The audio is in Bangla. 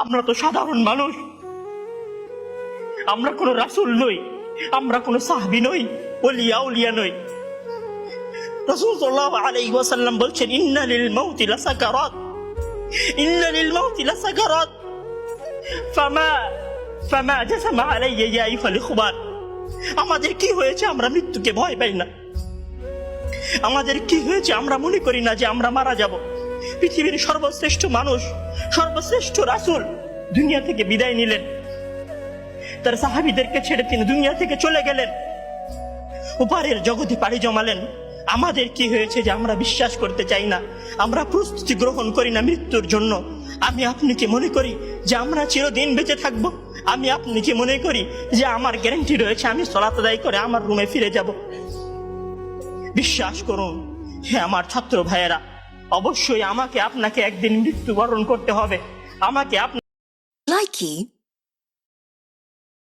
আমরা তো সাধারণ মানুষ, আমরা কোনো রাসূল নই, আমরা কোনো সাহাবী নই, ওলিয়া উলিয়া নই। রাসূল সাল্লাল্লাহু আলাইহি ওয়াসাল্লাম বলছেন, ইন্না লিল মাউতি লাসাকারাত, ইন্না লিল মাউতি লাসাকারাত, ফামা জাসামা আলাইয়া ইয়া আইয়ুহাল ইখওয়ান। আমাদের কি হয়েছে আমরা মৃত্যুকে ভয় পাই না? আমাদের কি হয়েছে আমরা মনে করি না যে আমরা মারা যাব? পৃথিবীর সর্বশ্রেষ্ঠ মানুষ, সর্বশ্রেষ্ঠ রাসূল দুনিয়া থেকে বিদায় নিলেন, তার সাহাবীদেরকে ছেড়ে তিনি দুনিয়া থেকে চলে গেলেন, উপরের জগতে পাড়ি জমালেন। আমাদের কি হয়েছে যে আমরা বিশ্বাস করতে চাই না, আমরা প্রস্তুতি গ্রহণ করি না মৃত্যুর জন্য? আমি আপনি কি মনে করি যে আমরা চিরদিন বেঁচে থাকব? আমি আপনি কি মনে করি যে আমার গ্যারান্টি রয়েছে আমি সালাত আদায় করে আমার রুমে ফিরে যাব? বিশ্বাস করুন হে আমার ছাত্র ভাইয়েরা, অবশ্যই আমাকে আপনাকে একদিন মৃত্যুবরণ করতে হবে। আমাকে আপনি Likey